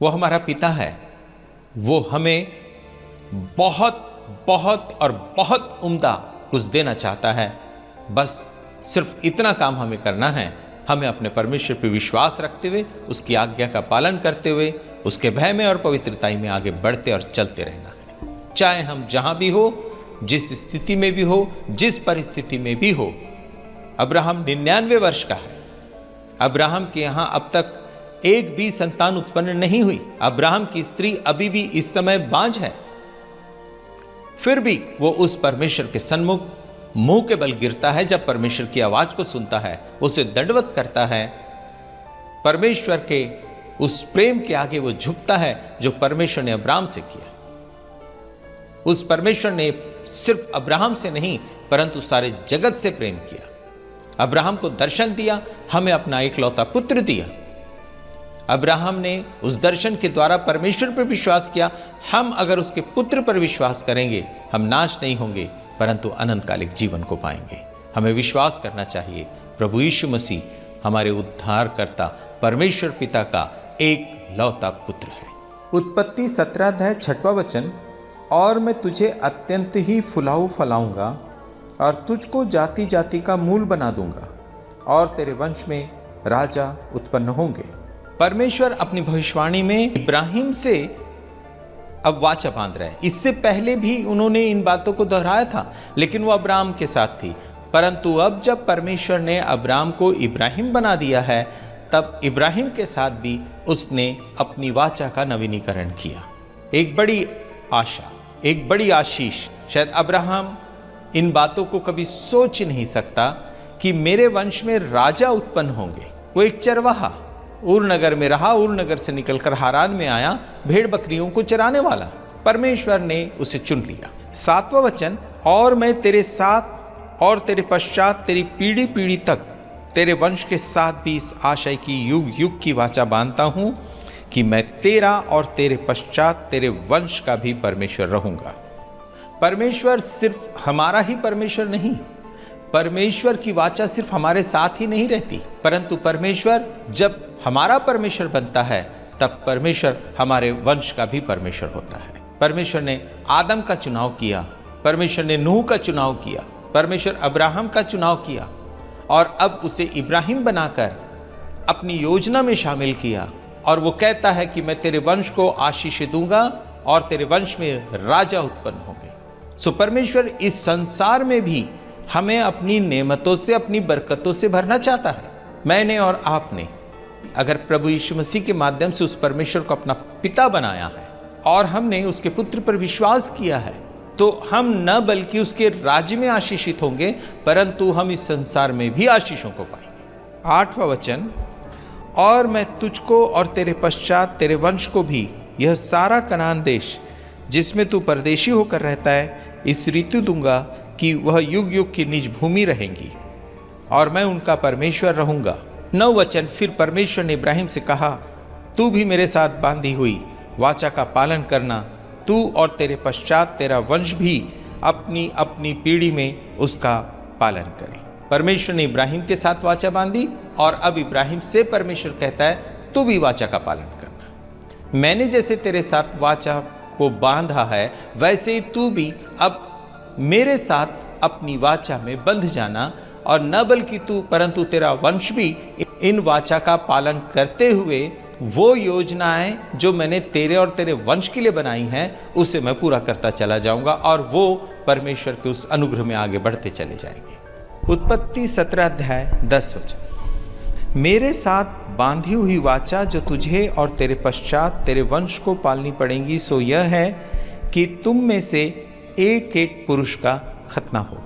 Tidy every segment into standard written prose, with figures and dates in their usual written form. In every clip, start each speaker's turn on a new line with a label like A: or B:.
A: वो हमारा पिता है, वो हमें बहुत बहुत और बहुत उम्दा कुछ देना चाहता है। बस सिर्फ इतना काम हमें करना है, हमें अपने परमेश्वर पर विश्वास रखते हुए, उसकी आज्ञा का पालन करते हुए, उसके भय में और पवित्रताई में आगे बढ़ते और चलते रहना है। चाहे हम जहां भी हो, जिस स्थिति में भी हो, जिस परिस्थिति में भी हो। अब्राहम 99 वर्ष का है। अब्राहम के यहां अब तक एक भी संतान उत्पन्न नहीं हुई। अब्राहम की स्त्री अभी भी इस समय बांझ है। फिर भी वो उस परमेश्वर के सन्मुख मुंह के बल गिरता है। जब परमेश्वर की आवाज को सुनता है, उसे दंडवत करता है। परमेश्वर के उस प्रेम के आगे वो झुकता है जो परमेश्वर ने अब्राहम से किया। उस परमेश्वर ने सिर्फ अब्राहम से नहीं, परंतु सारे जगत से प्रेम किया। अब्राहम को दर्शन दिया, हमें अपना इकलौता पुत्र दिया। अब्राहम ने उस दर्शन के द्वारा परमेश्वर पर विश्वास किया। हम अगर उसके पुत्र पर विश्वास करेंगे, हम नाश नहीं होंगे, परंतु अनंतकालिक जीवन को पाएंगे। हमें विश्वास करना चाहिए प्रभु यीशु मसीह हमारे उद्धारकर्ता परमेश्वर पिता का एक लौता पुत्र है।
B: उत्पत्ति 17 अध्याय 6वां वचन, और मैं तुझे अत्यंत ही फुलाऊ फलाऊंगा और तुझको जाति जाति का मूल बना दूंगा और तेरे वंश में राजा उत्पन्न होंगे।
A: परमेश्वर अपनी भविष्यवाणी में इब्राहिम से अब वाचा बांध रहे हैं। इससे पहले भी उन्होंने इन बातों को दोहराया था, लेकिन वो अब्राहम के साथ थी। परंतु अब जब परमेश्वर ने अब्राहम को इब्राहिम बना दिया है, तब इब्राहिम के साथ भी उसने अपनी वाचा का नवीनीकरण किया। एक बड़ी आशा, एक बड़ी आशीष। शायद अब्राहम इन बातों को कभी सोच नहीं सकता कि मेरे वंश में राजा उत्पन्न होंगे। वो एक चरवाहा ऊर नगर में रहा, ऊर नगर से निकलकर हारान में आया, भेड़ बकरियों को चराने वाला। परमेश्वर ने उसे चुन लिया।
B: 7वां वचन, और मैं तेरे साथ और तेरे पश्चात तेरी पीढ़ी पीढ़ी तक तेरे वंश के साथ भी इस आशय की युग युग की वाचा बांधता हूं कि मैं तेरा और तेरे पश्चात तेरे वंश का भी परमेश्वर रहूंगा।
A: परमेश्वर सिर्फ हमारा ही परमेश्वर नहीं, परमेश्वर की वाचा सिर्फ हमारे साथ ही नहीं रहती, परंतु परमेश्वर जब हमारा परमेश्वर बनता है, तब परमेश्वर हमारे वंश का भी परमेश्वर होता है। परमेश्वर ने आदम का चुनाव किया, परमेश्वर ने नूह का चुनाव किया, परमेश्वर अब्राहम का चुनाव किया और अब उसे इब्राहिम बनाकर अपनी योजना में शामिल किया। और वो कहता है कि मैं तेरे वंश को आशीष दूंगा और तेरे वंश में राजा उत्पन्न होंगे। सो परमेश्वर इस संसार में भी हमें अपनी नेमतों से, अपनी बरकतों से भरना चाहता है। मैंने और आपने अगर प्रभु यीशु मसीह के माध्यम से उस परमेश्वर को अपना पिता बनाया है और हमने उसके पुत्र पर विश्वास किया है, तो हम न बल्कि उसके राज्य में आशीषित होंगे, परंतु हम इस संसार में भी आशीषों को पाएंगे।
B: 8वां वचन, और मैं तुझको और तेरे पश्चात तेरे वंश को भी यह सारा कनान देश जिसमें तू परदेशी होकर रहता है, इस ऋतु दूंगा कि वह युग युग की निज भूमि रहेंगी और मैं उनका परमेश्वर रहूंगा।
A: 9 वचन, फिर परमेश्वर ने इब्राहिम से कहा,
B: तू भी मेरे साथ बांधी हुई वाचा का पालन करना, तू और तेरे पश्चात तेरा वंश भी अपनी अपनी पीढ़ी में उसका पालन करे।
A: परमेश्वर ने इब्राहिम के साथ वाचा बांधी और अब इब्राहिम से परमेश्वर कहता है, तू भी वाचा का पालन करना। मैंने जैसे तेरे साथ वाचा को बांधा है, वैसे ही तू भी अब मेरे साथ अपनी वाचा में बंध जाना, और न बल्कि तू परंतु तेरा वंश भी इन वाचा का पालन करते हुए वो योजनाएं जो मैंने तेरे और तेरे वंश के लिए बनाई हैं, उसे मैं पूरा करता चला जाऊंगा और वो परमेश्वर के उस अनुग्रह में आगे बढ़ते चले जाएंगे।
B: उत्पत्ति 17 अध्याय 10 वचन, मेरे साथ बांधी हुई वाचा जो तुझे और तेरे पश्चात तेरे वंश को पालनी पड़ेगी, सो यह है कि तुम में से एक एक पुरुष का खतना हो।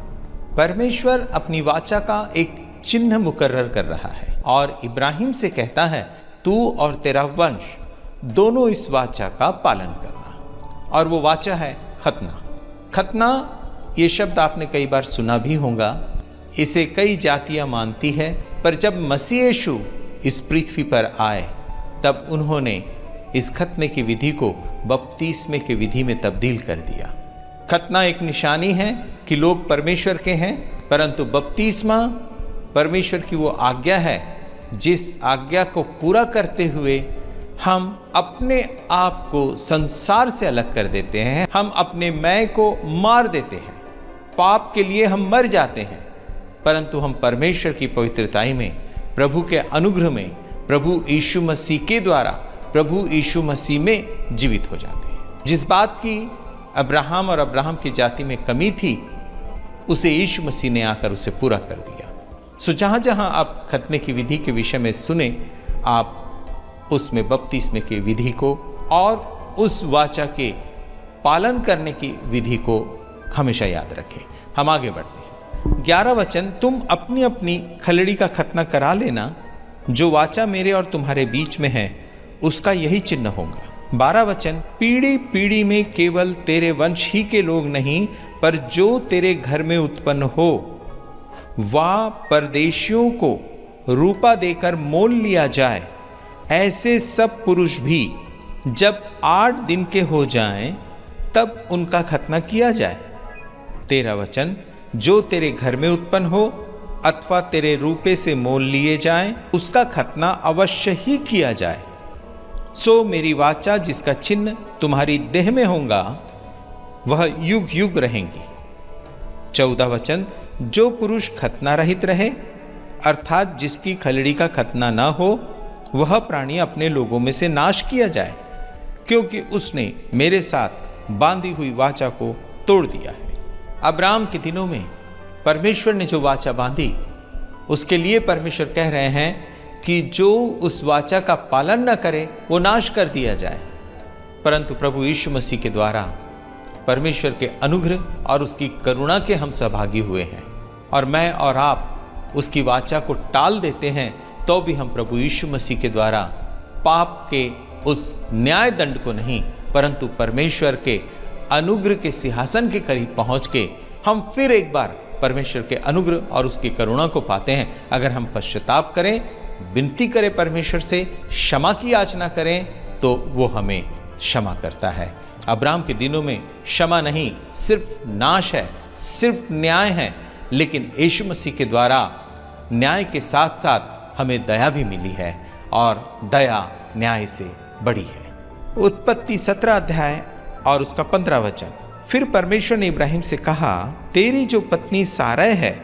A: परमेश्वर अपनी वाचा का एक चिन्ह मुकर्रर कर रहा है और इब्राहिम से कहता है, तू और तेरा वंश दोनों इस वाचा का पालन करना। और वो वाचा है खतना। खतना ये शब्द आपने कई बार सुना भी होगा। इसे कई जातियां मानती है, पर जब मसीह यीशु इस पृथ्वी पर आए, तब उन्होंने इस खतने की विधि को बपतिस्मे की विधि में तब्दील कर दिया। खतना एक निशानी है कि लोग परमेश्वर के हैं, परंतु बपतिस्मा परमेश्वर की वो आज्ञा है जिस आज्ञा को पूरा करते हुए हम अपने आप को संसार से अलग कर देते हैं, हम अपने मैं को मार देते हैं, पाप के लिए हम मर जाते हैं, परंतु हम परमेश्वर की पवित्रताई में, प्रभु के अनुग्रह में, प्रभु यीशु मसीह के द्वारा, प्रभु यीशु मसीह में जीवित हो जाते हैं। जिस बात की अब्राहम और अब्राहम की जाति में कमी थी, उसे यीशु मसीह ने आकर उसे पूरा कर दिया। सो जहाँ जहाँ आप खतने की विधि के विषय में सुने, आप उसमें बपतिस्मे की विधि को और उस वाचा के पालन करने की विधि को हमेशा याद रखें। हम आगे बढ़ते हैं। 11 वचन, तुम अपनी अपनी खलड़ी का खतना करा लेना, जो वाचा मेरे और तुम्हारे बीच में है उसका यही चिन्ह होगा। 12 वचन, पीढ़ी पीढ़ी में केवल तेरे वंश ही के लोग नहीं, पर जो तेरे घर में उत्पन्न हो वह परदेशियों को रूपा देकर मोल लिया जाए, ऐसे सब पुरुष भी जब 8 दिन के हो जाएं तब उनका खतना किया जाए। 13 वचन, जो तेरे घर में उत्पन्न हो अथवा तेरे रूपे से मोल लिए जाएं, उसका खतना अवश्य ही किया जाए। सो मेरी वाचा जिसका चिन्ह तुम्हारी देह में होगा वह युग युग रहेंगी। 14 वचन, जो पुरुष खतना रहित रहे अर्थात जिसकी खलड़ी का खतना न हो, वह प्राणी अपने लोगों में से नाश किया जाए, क्योंकि उसने मेरे साथ बांधी हुई वाचा को तोड़ दिया है। अब्राहम के दिनों में परमेश्वर ने जो वाचा बांधी, उसके लिए परमेश्वर कह रहे हैं कि जो उस वाचा का पालन न करे वो नाश कर दिया जाए। परंतु प्रभु यीशु मसीह के द्वारा परमेश्वर के अनुग्रह और उसकी करुणा के हम सहभागी हुए हैं, और मैं और आप उसकी वाचा को टाल देते हैं तो भी हम प्रभु यीशु मसीह के द्वारा पाप के उस न्याय दंड को नहीं, परंतु परमेश्वर के अनुग्रह के सिंहासन के करीब पहुंच के हम फिर एक बार परमेश्वर के अनुग्रह और उसकी करुणा को पाते हैं। अगर हम पश्चाताप करें, विनती करें परमेश्वर से, क्षमा की याचना करें, तो वो हमें क्षमा करता है। अब्राहम के दिनों में क्षमा नहीं, सिर्फ नाश है, सिर्फ न्याय है, लेकिन यीशु मसीह के द्वारा न्याय के साथ साथ हमें दया भी मिली है, और दया न्याय से बड़ी है। उत्पत्ति 17 अध्याय और उसका 15 वचन, फिर परमेश्वर ने इब्राहिम से कहा, तेरी जो पत्नी सारै है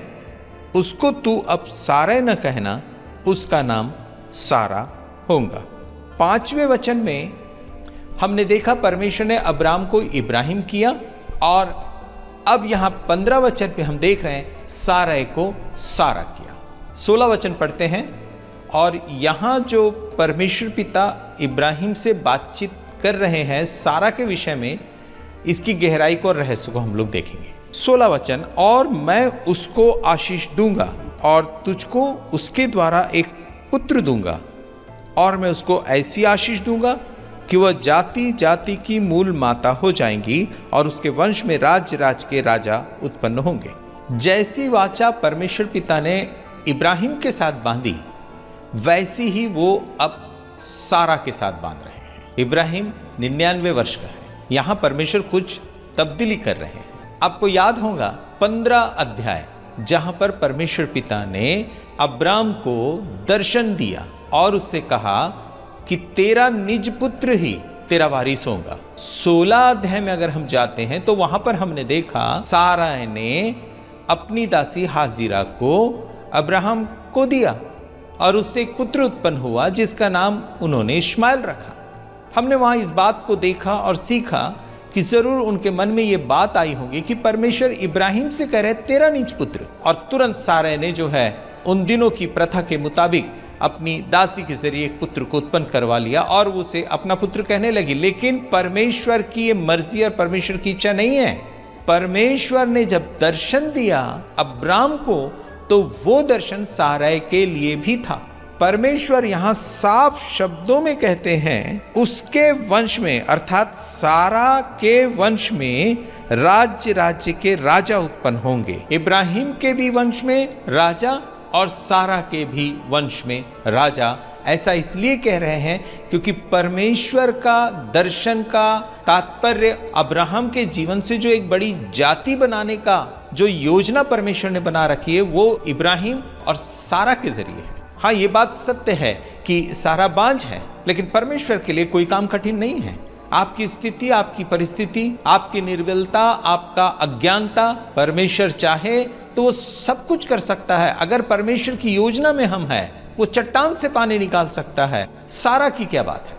A: उसको तू अब सारै न कहना, उसका नाम सारा होगा। 5वें वचन में हमने देखा परमेश्वर ने अब्राहम को इब्राहिम किया, और अब यहां 15 वचन पे हम देख रहे हैं सारै को सारा किया। 16 वचन पढ़ते हैं, और यहां जो परमेश्वर पिता इब्राहिम से बातचीत कर रहे हैं सारा के विषय में, इसकी गहराई को और रहस्य को हम लोग देखेंगे। 16 वचन, और मैं उसको आशीष दूंगा और तुझको उसके द्वारा एक पुत्र दूंगा, और मैं उसको ऐसी आशीष दूंगा कि वह जाति जाति की मूल माता हो जाएंगी, और उसके वंश में राज्य राज्य के राजा उत्पन्न होंगे। जैसी वाचा परमेश्वर पिता ने इब्राहिम के साथ बांधी, वैसी ही वो अब सारा के साथ बांध रहे हैं। इब्राहिम 99 वर्ष का है। यहां परमेश्वर कुछ तब्दीली कर रहे हैं। आपको याद होगा 15 अध्याय, जहां पर परमेश्वर पिता ने अब्राम को दर्शन दिया और उससे कहा कि तेरा निज पुत्र ही तेरा वारिस होगा। 16 अध्याय में अगर हम जाते हैं तो वहां पर हमने देखा सारा ने अपनी दासी हाजिरा को अब्राहम को दिया, और उससे एक पुत्र उत्पन्न हुआ जिसका नाम उन्होंने इश्माएल रखा। हमने वहां इस बात को देखा और सीखा कि जरूर उनके मन में यह बात आई होगी कि परमेश्वर इब्राहिम से कह रहे तेरा निज पुत्र, और तुरंत सारै ने जो है उन दिनों की प्रथा के मुताबिक अपनी दासी के जरिए एक पुत्र को उत्पन्न करवा लिया और वो उसे अपना पुत्र कहने लगी। लेकिन परमेश्वर की ये मर्जी और परमेश्वर की इच्छा नहीं है। परमेश्वर ने जब दर्शन दिया अब्राम को, तो वो दर्शन सारै के लिए भी था। परमेश्वर यहां साफ शब्दों में कहते हैं उसके वंश में, अर्थात सारा के वंश में राज्य राज्य के राजा उत्पन्न होंगे। इब्राहिम के भी वंश में राजा और सारा के भी वंश में राजा। ऐसा इसलिए कह रहे हैं क्योंकि परमेश्वर का दर्शन का तात्पर्य अब्राहम के जीवन से जो एक बड़ी जाति बनाने का जो योजना परमेश्वर ने बना रखी है, वो इब्राहिम और सारा के जरिए है।
B: हाँ, ये बात सत्य है कि सारा बांझ है, लेकिन परमेश्वर के लिए कोई काम कठिन नहीं है। आपकी स्थिति, आपकी परिस्थिति, आपकी निर्बलता, आपका अज्ञानता, परमेश्वर चाहे तो वो सब कुछ कर सकता है। अगर परमेश्वर की योजना में हम हैं, वो चट्टान से पानी निकाल सकता है। सारा की क्या बात है।